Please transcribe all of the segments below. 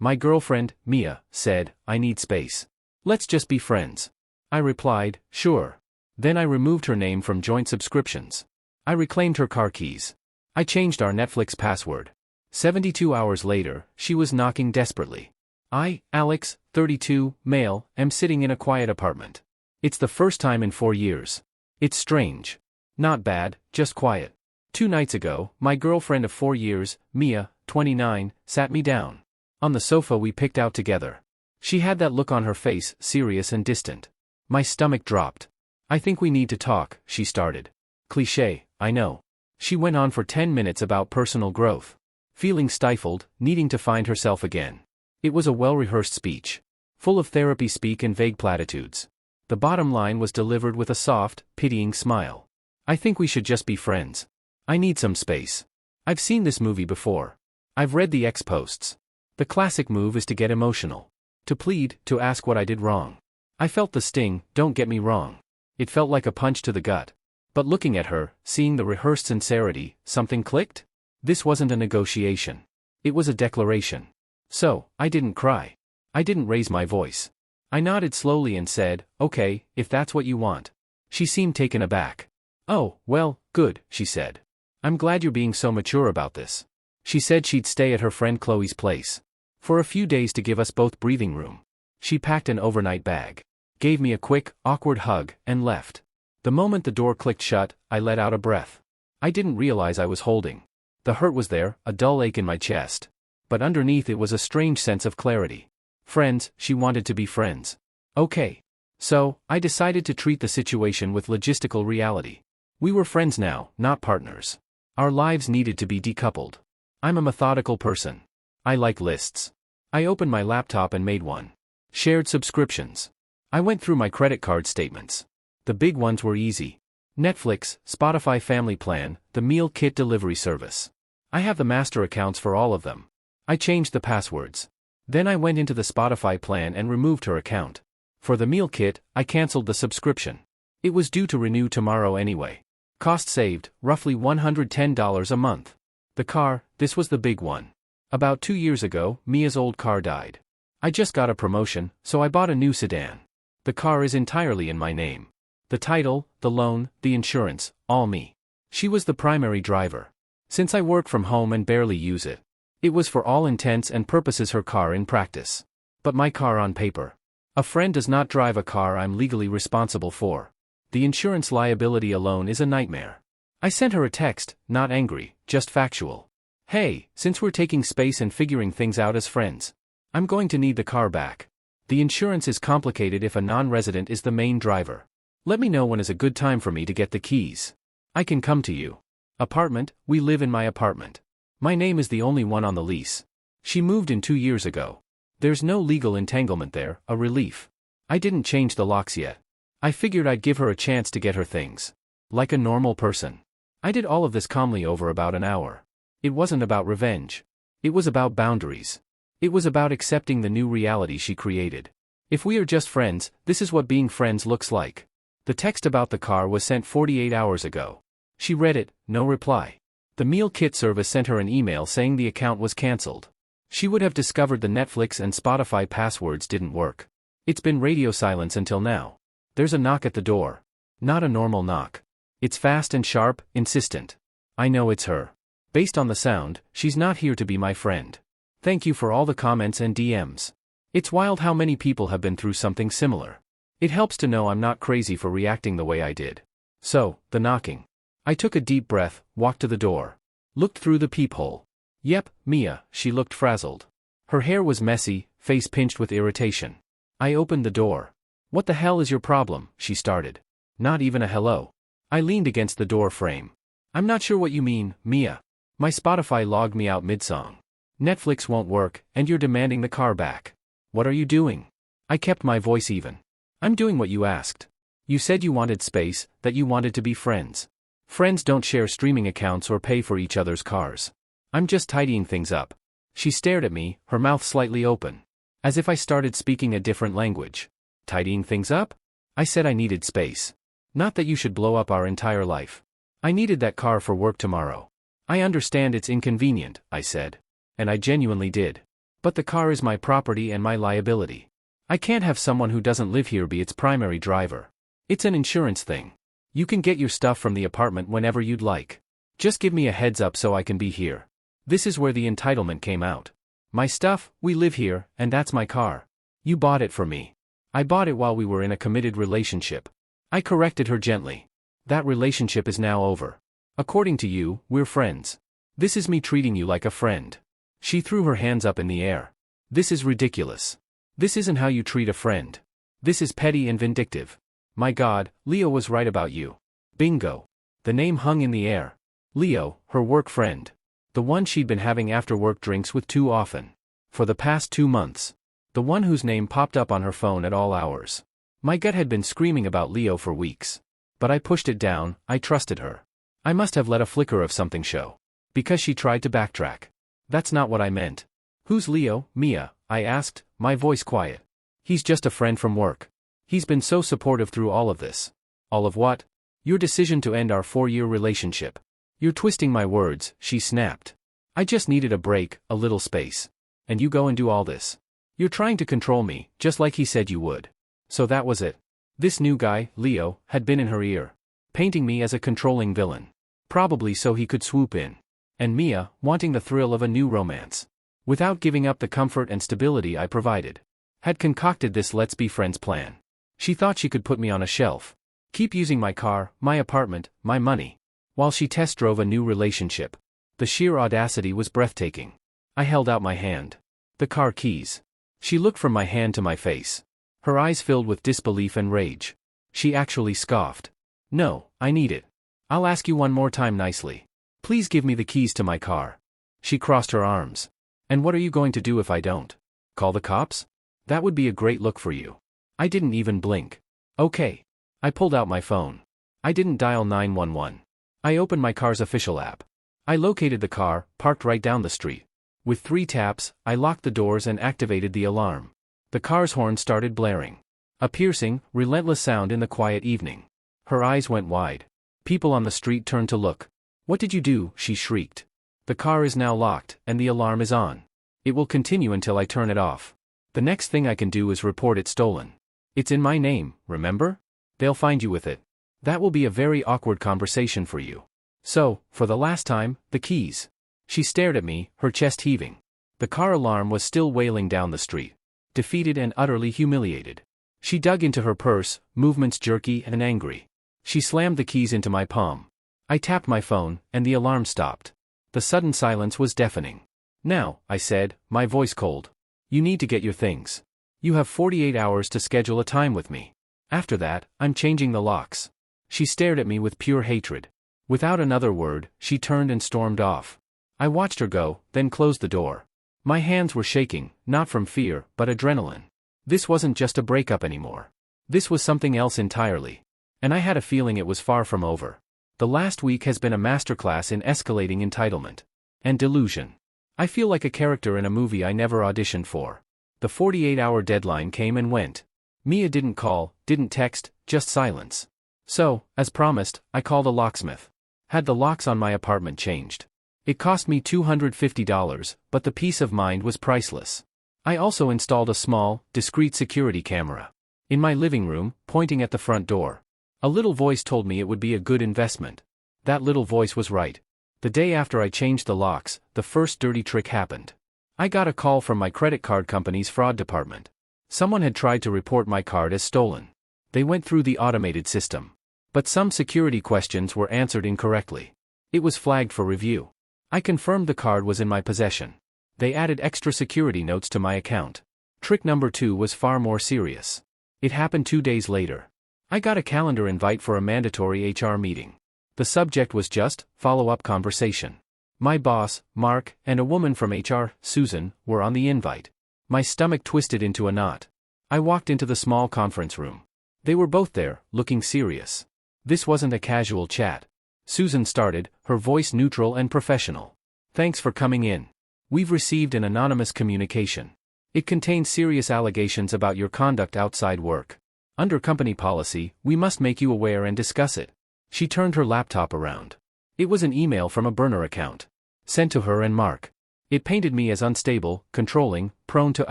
My girlfriend, Mia, said, I need space. Let's just be friends. I replied, sure. Then I removed her name from joint subscriptions. I reclaimed her car keys. I changed our Netflix password. 72 hours later, she was knocking desperately. I, Alex, 32, male, am sitting in a quiet apartment. It's the first time in 4 years. It's strange. Not bad, just quiet. 2 nights ago, my girlfriend of 4 years, Mia, 29, sat me down. On the sofa we picked out together. She had that look on her face, serious and distant. My stomach dropped. I think we need to talk, she started. Cliché, I know. She went on for 10 minutes about personal growth. Feeling stifled, needing to find herself again. It was a well-rehearsed speech. Full of therapy speak and vague platitudes. The bottom line was delivered with a soft, pitying smile. I think we should just be friends. I need some space. I've seen this movie before. I've read the X posts. The classic move is to get emotional. To plead, to ask what I did wrong. I felt the sting, don't get me wrong. It felt like a punch to the gut. But looking at her, seeing the rehearsed sincerity, something clicked? This wasn't a negotiation. It was a declaration. So, I didn't cry. I didn't raise my voice. I nodded slowly and said, okay, if that's what you want. She seemed taken aback. Oh, well, good, she said. I'm glad you're being so mature about this. She said she'd stay at her friend Chloe's place. For a few days to give us both breathing room. She packed an overnight bag. Gave me a quick, awkward hug, and left. The moment the door clicked shut, I let out a breath. I didn't realize I was holding. The hurt was there, a dull ache in my chest. But underneath it was a strange sense of clarity. Friends, she wanted to be friends. Okay. So, I decided to treat the situation with logistical reality. We were friends now, not partners. Our lives needed to be decoupled. I'm a methodical person. I like lists. I opened my laptop and made one. Shared subscriptions. I went through my credit card statements. The big ones were easy. Netflix, Spotify Family Plan, the meal kit delivery service. I have the master accounts for all of them. I changed the passwords. Then I went into the Spotify plan and removed her account. For the meal kit, I canceled the subscription. It was due to renew tomorrow anyway. Cost saved, roughly $110 a month. The car, this was the big one. About 2 years ago, Mia's old car died. I just got a promotion, so I bought a new sedan. The car is entirely in my name. The title, the loan, the insurance, all me. She was the primary driver. Since I work from home and barely use it. It was for all intents and purposes her car in practice. But my car on paper. A friend does not drive a car I'm legally responsible for. The insurance liability alone is a nightmare. I sent her a text, not angry, just factual. Hey, since we're taking space and figuring things out as friends, I'm going to need the car back. The insurance is complicated if a non-resident is the main driver. Let me know when is a good time for me to get the keys. I can come to you. Apartment, we live in my apartment. My name is the only one on the lease. She moved in 2 years ago. There's no legal entanglement there, a relief. I didn't change the locks yet. I figured I'd give her a chance to get her things. Like a normal person. I did all of this calmly over about an hour. It wasn't about revenge. It was about boundaries. It was about accepting the new reality she created. If we are just friends, this is what being friends looks like. The text about the car was sent 48 hours ago. She read it, no reply. The meal kit service sent her an email saying the account was cancelled. She would have discovered the Netflix and Spotify passwords didn't work. It's been radio silence until now. There's a knock at the door. Not a normal knock. It's fast and sharp, insistent. I know it's her. Based on the sound, she's not here to be my friend. Thank you for all the comments and DMs. It's wild how many people have been through something similar. It helps to know I'm not crazy for reacting the way I did. So, the knocking. I took a deep breath, walked to the door. Looked through the peephole. Yep, Mia, she looked frazzled. Her hair was messy, face pinched with irritation. I opened the door. What the hell is your problem, she started. Not even a hello. I leaned against the door frame. I'm not sure what you mean, Mia. My Spotify logged me out mid-song. Netflix won't work, and you're demanding the car back. What are you doing? I kept my voice even. I'm doing what you asked. You said you wanted space, that you wanted to be friends. Friends don't share streaming accounts or pay for each other's cars. I'm just tidying things up. She stared at me, her mouth slightly open. As if I started speaking a different language. Tidying things up? I said I needed space. Not that you should blow up our entire life. I needed that car for work tomorrow. I understand it's inconvenient, I said. And I genuinely did. But the car is my property and my liability. I can't have someone who doesn't live here be its primary driver. It's an insurance thing. You can get your stuff from the apartment whenever you'd like. Just give me a heads up so I can be here. This is where the entitlement came out. My stuff, we live here, and that's my car. You bought it for me. I bought it while we were in a committed relationship. I corrected her gently. That relationship is now over. According to you, we're friends. This is me treating you like a friend. She threw her hands up in the air. This is ridiculous. This isn't how you treat a friend. This is petty and vindictive. My God, Leo was right about you. Bingo. The name hung in the air. Leo, her work friend. The one she'd been having after-work drinks with too often. For the past 2 months. The one whose name popped up on her phone at all hours. My gut had been screaming about Leo for weeks. But I pushed it down, I trusted her. I must have let a flicker of something show. Because she tried to backtrack. That's not what I meant. Who's Leo, Mia? I asked, my voice quiet. He's just a friend from work. He's been so supportive through all of this. All of what? Your decision to end our 4-year relationship. You're twisting my words, she snapped. I just needed a break, a little space. And you go and do all this. You're trying to control me, just like he said you would. So that was it. This new guy, Leo, had been in her ear. Painting me as a controlling villain. Probably so he could swoop in. And Mia, wanting the thrill of a new romance. Without giving up the comfort and stability I provided. Had concocted this let's be friends plan. She thought she could put me on a shelf. Keep using my car, my apartment, my money. While she test drove a new relationship. The sheer audacity was breathtaking. I held out my hand. The car keys. She looked from my hand to my face. Her eyes filled with disbelief and rage. She actually scoffed. No, I need it. I'll ask you one more time nicely. Please give me the keys to my car. She crossed her arms. And what are you going to do if I don't? Call the cops? That would be a great look for you. I didn't even blink. Okay. I pulled out my phone. I didn't dial 911. I opened my car's official app. I located the car, parked right down the street. With 3 taps, I locked the doors and activated the alarm. The car's horn started blaring. A piercing, relentless sound in the quiet evening. Her eyes went wide. People on the street turned to look. What did you do? She shrieked. The car is now locked, and the alarm is on. It will continue until I turn it off. The next thing I can do is report it stolen. It's in my name, remember? They'll find you with it. That will be a very awkward conversation for you. So, for the last time, the keys. She stared at me, her chest heaving. The car alarm was still wailing down the street. Defeated and utterly humiliated. She dug into her purse, movements jerky and angry. She slammed the keys into my palm. I tapped my phone, and the alarm stopped. The sudden silence was deafening. Now, I said, my voice cold. You need to get your things. You have 48 hours to schedule a time with me. After that, I'm changing the locks. She stared at me with pure hatred. Without another word, she turned and stormed off. I watched her go, then closed the door. My hands were shaking, not from fear, but adrenaline. This wasn't just a breakup anymore. This was something else entirely. And I had a feeling it was far from over. The last week has been a masterclass in escalating entitlement. And delusion. I feel like a character in a movie I never auditioned for. The 48-hour deadline came and went. Mia didn't call, didn't text, just silence. So, as promised, I called a locksmith. Had the locks on my apartment changed. It cost me $250, but the peace of mind was priceless. I also installed a small, discreet security camera. In my living room, pointing at the front door. A little voice told me it would be a good investment. That little voice was right. The day after I changed the locks, the first dirty trick happened. I got a call from my credit card company's fraud department. Someone had tried to report my card as stolen. They went through the automated system. But some security questions were answered incorrectly. It was flagged for review. I confirmed the card was in my possession. They added extra security notes to my account. Trick number 2 was far more serious. It happened 2 days later. I got a calendar invite for a mandatory HR meeting. The subject was just, follow-up conversation. My boss, Mark, and a woman from HR, Susan, were on the invite. My stomach twisted into a knot. I walked into the small conference room. They were both there, looking serious. This wasn't a casual chat. Susan started, her voice neutral and professional. Thanks for coming in. We've received an anonymous communication. It contains serious allegations about your conduct outside work. Under company policy, we must make you aware and discuss it. She turned her laptop around. It was an email from a burner account. Sent to her and Mark. It painted me as unstable, controlling, prone to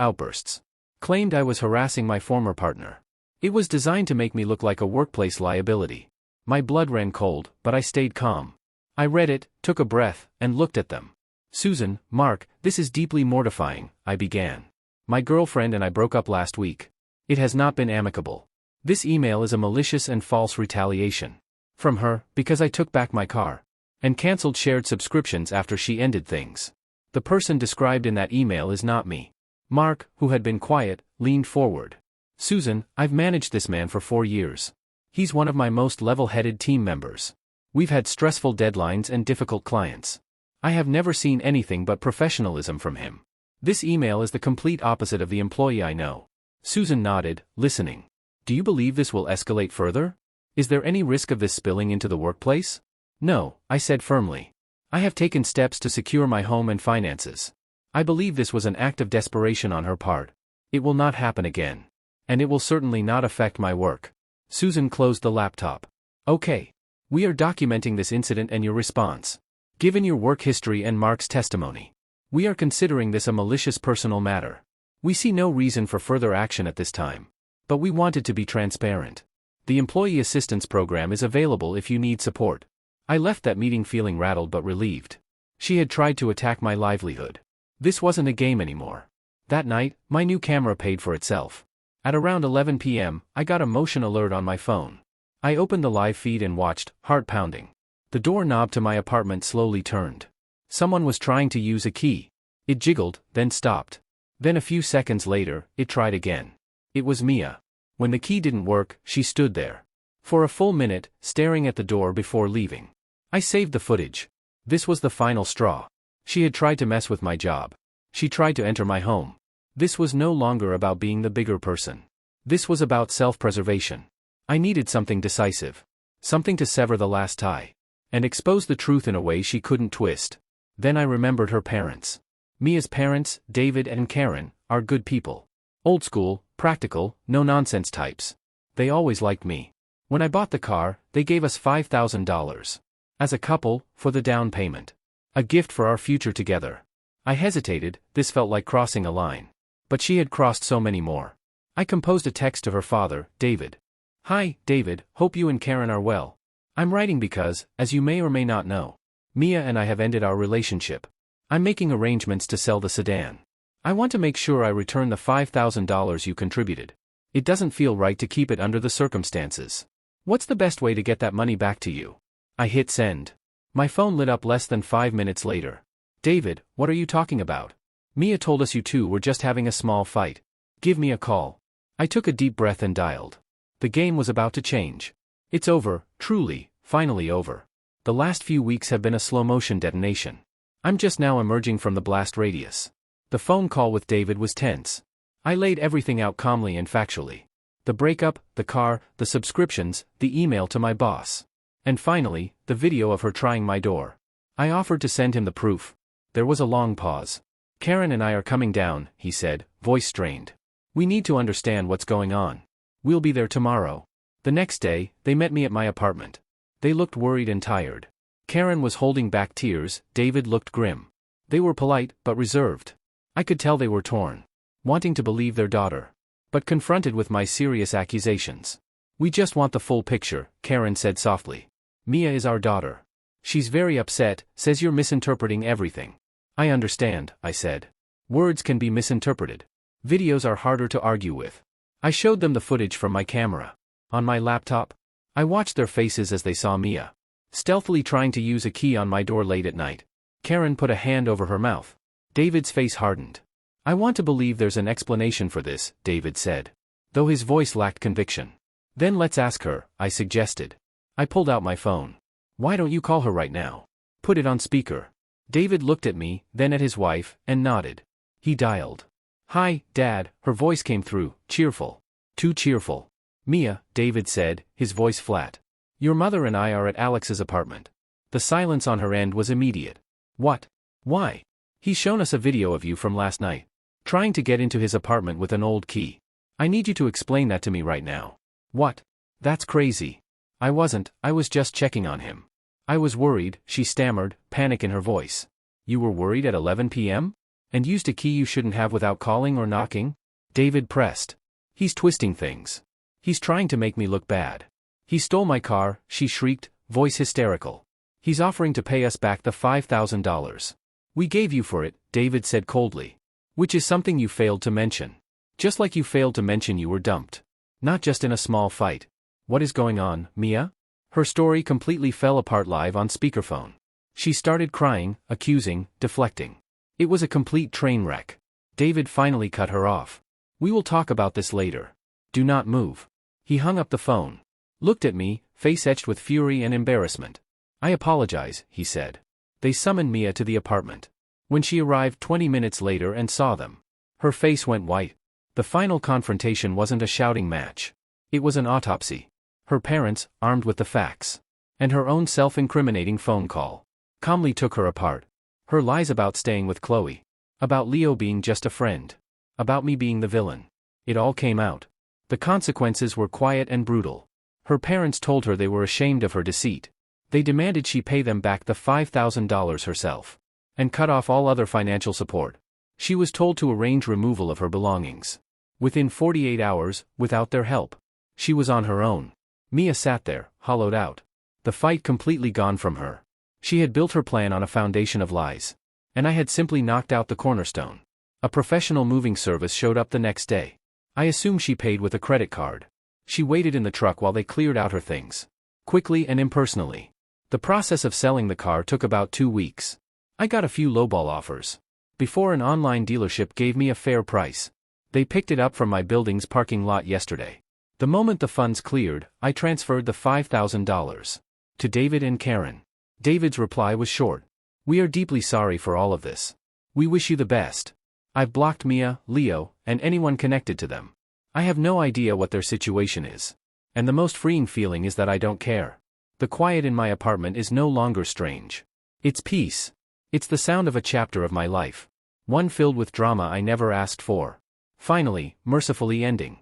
outbursts. Claimed I was harassing my former partner. It was designed to make me look like a workplace liability. My blood ran cold, but I stayed calm. I read it, took a breath, and looked at them. Susan, Mark, this is deeply mortifying, I began. My girlfriend and I broke up last week. It has not been amicable. This email is a malicious and false retaliation. From her, because I took back my car. And cancelled shared subscriptions after she ended things. The person described in that email is not me. Mark, who had been quiet, leaned forward. Susan, I've managed this man for 4 years. He's one of my most level-headed team members. We've had stressful deadlines and difficult clients. I have never seen anything but professionalism from him. This email is the complete opposite of the employee I know. Susan nodded, listening. Do you believe this will escalate further? Is there any risk of this spilling into the workplace? No, I said firmly. I have taken steps to secure my home and finances. I believe this was an act of desperation on her part. It will not happen again. And it will certainly not affect my work. Susan closed the laptop. Okay. We are documenting this incident and your response. Given your work history and Mark's testimony, we are considering this a malicious personal matter. We see no reason for further action at this time. But we wanted to be transparent. The Employee Assistance Program is available if you need support. I left that meeting feeling rattled but relieved. She had tried to attack my livelihood. This wasn't a game anymore. That night, my new camera paid for itself. At around 11 p.m., I got a motion alert on my phone. I opened the live feed and watched, heart pounding. The doorknob to my apartment slowly turned. Someone was trying to use a key. It jiggled, then stopped. Then a few seconds later, it tried again. It was Mia. When the key didn't work, she stood there. For a full minute, staring at the door before leaving. I saved the footage. This was the final straw. She had tried to mess with my job. She tried to enter my home. This was no longer about being the bigger person. This was about self-preservation. I needed something decisive. Something to sever the last tie. And expose the truth in a way she couldn't twist. Then I remembered her parents. Mia's parents, David and Karen, are good people. Old school, practical, no-nonsense types. They always liked me. When I bought the car, they gave us $5,000. As a couple, for the down payment. A gift for our future together. I hesitated, this felt like crossing a line. But she had crossed so many more. I composed a text to her father, David. Hi, David, hope you and Karen are well. I'm writing because, as you may or may not know, Mia and I have ended our relationship. I'm making arrangements to sell the sedan. I want to make sure I return the $5,000 you contributed. It doesn't feel right to keep it under the circumstances. What's the best way to get that money back to you? I hit send. My phone lit up less than 5 minutes later. David, what are you talking about? Mia told us you two were just having a small fight. Give me a call. I took a deep breath and dialed. The game was about to change. It's over, truly, finally over. The last few weeks have been a slow-motion detonation. I'm just now emerging from the blast radius. The phone call with David was tense. I laid everything out calmly and factually. The breakup, the car, the subscriptions, the email to my boss. And finally, the video of her trying my door. I offered to send him the proof. There was a long pause. Karen and I are coming down, he said, voice strained. We need to understand what's going on. We'll be there tomorrow. The next day, they met me at my apartment. They looked worried and tired. Karen was holding back tears, David looked grim. They were polite, but reserved. I could tell they were torn. Wanting to believe their daughter. But confronted with my serious accusations. We just want the full picture, Karen said softly. Mia is our daughter. She's very upset, says you're misinterpreting everything. I understand, I said. Words can be misinterpreted. Videos are harder to argue with. I showed them the footage from my camera. On my laptop, I watched their faces as they saw Mia stealthily trying to use a key on my door late at night. Karen put a hand over her mouth. David's face hardened. I want to believe there's an explanation for this, David said. Though his voice lacked conviction. Then let's ask her, I suggested. I pulled out my phone. Why don't you call her right now? Put it on speaker. David looked at me, then at his wife, and nodded. He dialed. Hi, Dad, her voice came through, cheerful. Too cheerful. Mia, David said, his voice flat. Your mother and I are at Alex's apartment. The silence on her end was immediate. What? Why? He's shown us a video of you from last night. Trying to get into his apartment with an old key. I need you to explain that to me right now. What? That's crazy. I was just checking on him. I was worried, she stammered, panic in her voice. You were worried at 11 p.m.? And used a key you shouldn't have without calling or knocking? David pressed. He's twisting things. He's trying to make me look bad. He stole my car, she shrieked, voice hysterical. He's offering to pay us back the $5,000. We gave you for it, David said coldly. Which is something you failed to mention. Just like you failed to mention you were dumped. Not just in a small fight. What is going on, Mia? Her story completely fell apart live on speakerphone. She started crying, accusing, deflecting. It was a complete train wreck. David finally cut her off. We will talk about this later. Do not move. He hung up the phone. Looked at me, face etched with fury and embarrassment. I apologize, he said. They summoned Mia to the apartment. When she arrived 20 minutes later and saw them, her face went white. The final confrontation wasn't a shouting match. It was an autopsy. Her parents, armed with the facts, and her own self-incriminating phone call, calmly took her apart. Her lies about staying with Chloe, about Leo being just a friend, about me being the villain. It all came out. The consequences were quiet and brutal. Her parents told her they were ashamed of her deceit. They demanded she pay them back the $5,000 herself, and cut off all other financial support. She was told to arrange removal of her belongings. Within 48 hours, without their help, she was on her own. Mia sat there, hollowed out. The fight completely gone from her. She had built her plan on a foundation of lies. And I had simply knocked out the cornerstone. A professional moving service showed up the next day. I assume she paid with a credit card. She waited in the truck while they cleared out her things. Quickly and impersonally. The process of selling the car took about 2 weeks. I got a few lowball offers. Before an online dealership gave me a fair price. They picked it up from my building's parking lot yesterday. The moment the funds cleared, I transferred the $5,000 to David and Karen. David's reply was short. We are deeply sorry for all of this. We wish you the best. I've blocked Mia, Leo, and anyone connected to them. I have no idea what their situation is. And the most freeing feeling is that I don't care. The quiet in my apartment is no longer strange. It's peace. It's the sound of a chapter of my life. One filled with drama I never asked for. Finally, mercifully ending.